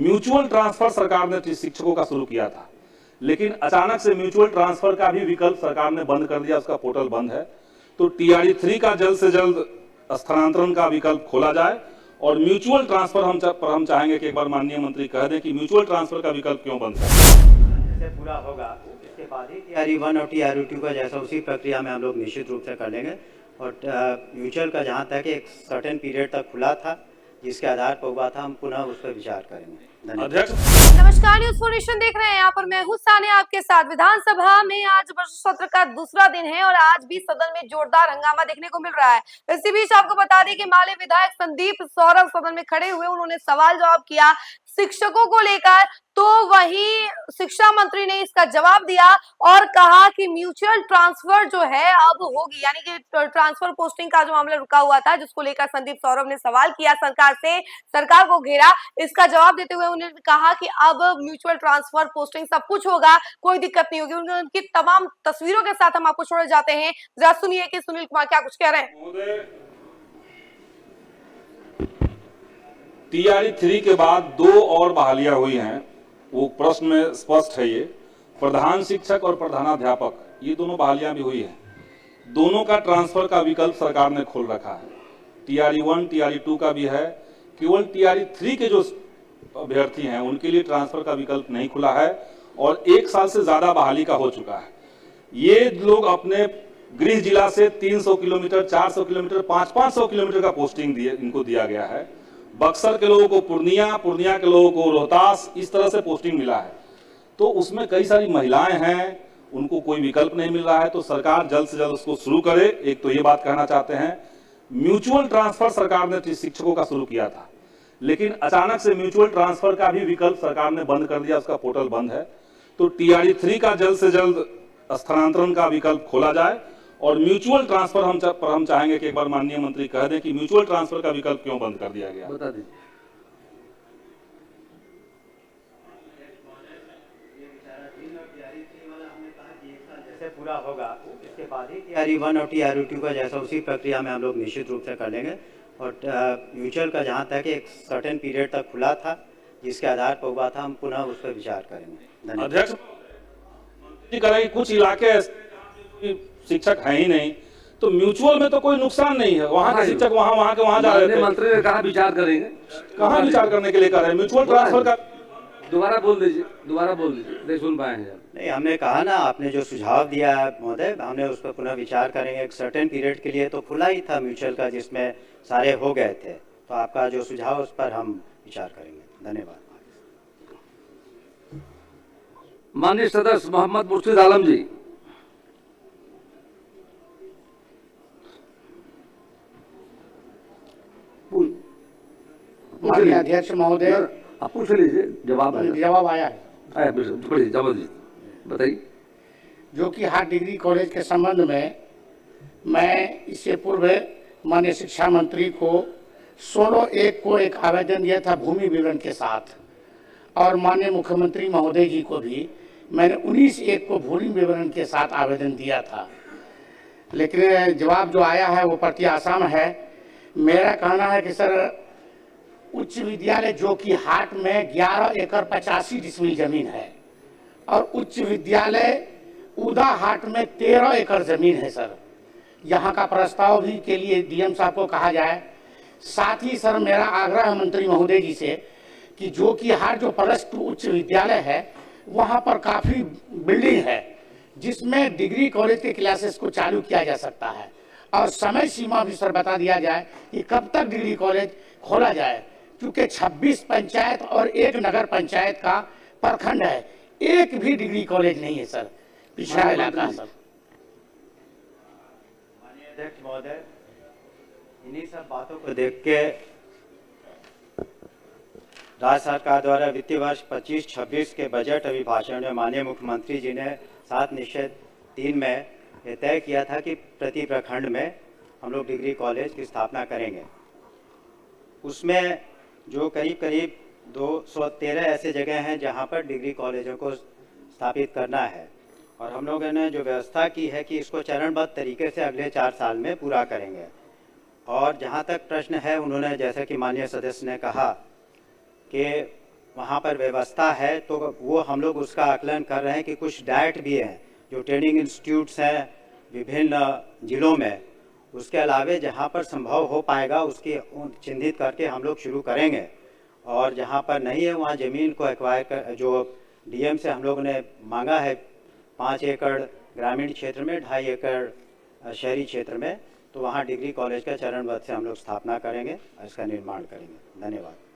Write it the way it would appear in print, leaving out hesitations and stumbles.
Mutual transfer सरकार ने शिक्षकों का शुरू किया था, लेकिन अचानक से म्यूचुअल ट्रांसफर का भी विकल्प सरकार ने बंद कर दिया, उसका पोर्टल बंद है। तो टीआरई 3 का जल्द से जल्द स्थानांतरण का विकल्प खोला जाए और म्यूचुअल ट्रांसफर हम चाहेंगे कि एक बार माननीय मंत्री कह दें कि म्यूचुअल ट्रांसफर का विकल्प क्यों बंद है। जैसे पूरा होगा इसके बाद ही टीआरई 1 और टीआरई 2 का जैसा उसी प्रक्रिया में हम लोग निश्चित रूप से कर लेंगे। और म्यूचुअल का जहाँ तक एक सर्टेन पीरियड तक खुला था, जिसके आधार पर हुआ था, हम पुनः उस पर विचार करेंगे। नमस्कार, न्यूज़ 4 नेशन देख रहे हैं। यहाँ पर मैं हूँ सानिया आपके साथ। विधानसभा में आज बजट सत्र का दूसरा दिन है और आज भी सदन में जोरदार हंगामा देखने को मिल रहा है। इसी बीच आपको बता दें कि माले विधायक संदीप सौरभ सदन में खड़े हुए, उन्होंने सवाल जवाब किया शिक्षकों को लेकर, तो वही शिक्षा मंत्री ने इसका जवाब दिया और कहा कि म्यूचुअल ट्रांसफर जो है अब होगी, यानी कि ट्रांसफर पोस्टिंग का जो मामला रुका हुआ था, जिसको लेकर संदीप सौरभ ने सवाल किया सरकार से, सरकार को घेरा। इसका जवाब देते हुए उन्होंने कहा कि अब म्यूचुअल ट्रांसफर पोस्टिंग सब कुछ होगा, कोई दिक्कत नहीं होगी। उनकी तमाम तस्वीरों के साथ हम आपको छोड़े जाते हैं, जरा सुनिए कि सुनील कुमार क्या कुछ कह रहे हैं। टीआरई 3 के बाद 2 और बहालियां हुई हैं, वो प्रश्न में स्पष्ट है। ये प्रधान शिक्षक और प्रधानाध्यापक, ये दोनों बहालियां भी हुई हैं। दोनों का ट्रांसफर का विकल्प सरकार ने खोल रखा है। टीआरई 1 टीआरई 2 का भी है। केवल टीआरई 3 के जो अभ्यर्थी हैं उनके लिए ट्रांसफर का विकल्प नहीं खुला है और 1 साल से ज्यादा बहाली का हो चुका है। ये लोग अपने गृह जिला से 300 किलोमीटर, 400 किलोमीटर, 500 किलोमीटर का पोस्टिंग इनको दिया गया है। बक्सर के लोगों को पूर्णिया, पूर्णिया के लोगों को रोहतास, इस तरह से पोस्टिंग मिला है। तो उसमें कई सारी महिलाएं हैं, उनको कोई विकल्प नहीं मिल रहा है। तो सरकार जल्द से जल्द उसको शुरू करे। एक तो ये बात कहना चाहते हैं। म्यूचुअल ट्रांसफर सरकार ने शिक्षकों का शुरू किया था, लेकिन अचानक से म्यूचुअल ट्रांसफर का भी विकल्प सरकार ने बंद कर दिया, उसका पोर्टल बंद है। तो टीआरई 3 का जल्द से जल्द स्थानांतरण का विकल्प खोला जाए और म्यूचुअल ट्रांसफर हम चाहेंगे कि एक बार माननीय मंत्री कह दें कि म्यूचुअल ट्रांसफर का विकल्प क्यों बंद कर दिया गया। बता दीजिए। जैसे पूरा होगा इसके बाद ही टीआरई 1 और टीआरई 2 का जैसा उसी प्रक्रिया में हम लोग निश्चित रूप से कर लेंगे। और म्यूचुअल का जहाँ तक एक सर्टेन पीरियड तक खुला था, जिसके आधार पर हुआ था, हम पुनः उस पर विचार करेंगे। अध्यक्ष करेंगे, कुछ इलाके शिक्षक है ही नहीं, तो म्यूचुअल में तो कोई नुकसान नहीं है। वहाँ के शिक्षक वहाँ जा रहे थे। मंत्री ने कहा विचार करेंगे। कहाँ विचार करने के लिए कर रहे हैं? म्यूचुअल ट्रांसफर का दोबारा बोल दीजिए, नहीं सुन पाए हैं। नहीं, हमने कहा ना, आपने जो सुझाव दिया है महोदय, हमने उस पर पुनः विचार करेंगे। एक सर्टेन पीरियड के लिए तो खुला ही था म्यूचुअल का, जिसमें सारे हो गए थे। तो आपका जो सुझाव, उस पर हम विचार करेंगे। धन्यवाद। माननीय सदस्य मोहम्मद मुर्शिद आलम जी। माननीय अध्यक्ष महोदय, आप पूछ लीजिए, जवाब आया है। जवाब दीजिए, बताइए। जो कि हर डिग्री कॉलेज के संबंध में मैं इससे पूर्व माननीय शिक्षा मंत्री को 16/1 को एक आवेदन दिया था भूमि विवरण के साथ, और माननीय मुख्यमंत्री महोदय जी को भी मैंने 19/1 को भूमि विवरण के साथ आवेदन दिया था। लेकिन जवाब जो आया है वो प्रति आसाम है। मेरा कहना है कि सर, उच्च विद्यालय जो कि हाट में 11 एकड़ 85 डिसमिल जमीन है और उच्च विद्यालय उदा हाट में 13 एकड़ जमीन है सर। यहाँ का प्रस्ताव भी के लिए डीएम साहब को कहा जाए। साथ ही सर, मेरा आग्रह है मंत्री महोदय जी से कि जो कि हाट जो +2 उच्च विद्यालय है, वहाँ पर काफ़ी बिल्डिंग है जिसमें डिग्री कॉलेज के क्लासेस को चालू किया जा सकता है, और समय सीमा भी सर बता दिया जाए कि कब तक डिग्री कॉलेज खोला जाए। क्योंकि 26 पंचायत और 1 नगर पंचायत का प्रखंड है, एक भी डिग्री कॉलेज नहीं है सर, पिछड़ा इलाका है सर। माननीय अध्यक्ष महोदय, इन्हीं सब बातों को देख के राज्य सरकार द्वारा वित्तीय वर्ष 25-26 के बजट अभिभाषण में माननीय मुख्यमंत्री जी ने 7 निश्चय 3 में यह तय किया था कि प्रति प्रखंड में हम लोग डिग्री कॉलेज की स्थापना करेंगे। उसमें जो करीब 213 ऐसे जगह हैं जहां पर डिग्री कॉलेजों को स्थापित करना है, और हम लोगों ने जो व्यवस्था की है कि इसको चरणबद्ध तरीके से अगले 4 साल में पूरा करेंगे। और जहां तक प्रश्न है, उन्होंने जैसा कि माननीय सदस्य ने कहा कि वहाँ पर व्यवस्था है, तो वो हम लोग उसका आकलन कर रहे हैं कि कुछ डाइट भी हैं जो ट्रेनिंग इंस्टीट्यूट्स हैं विभिन्न जिलों में, उसके अलावे जहाँ पर संभव हो पाएगा उसकी चिन्हित करके हम लोग शुरू करेंगे। और जहाँ पर नहीं है वहाँ ज़मीन को एक्वायर कर, जो डीएम से हम लोग ने मांगा है 5 एकड़ ग्रामीण क्षेत्र में, 2.5 एकड़ शहरी क्षेत्र में, तो वहाँ डिग्री कॉलेज का चरणबद्ध से हम लोग स्थापना करेंगे और इसका निर्माण करेंगे। धन्यवाद।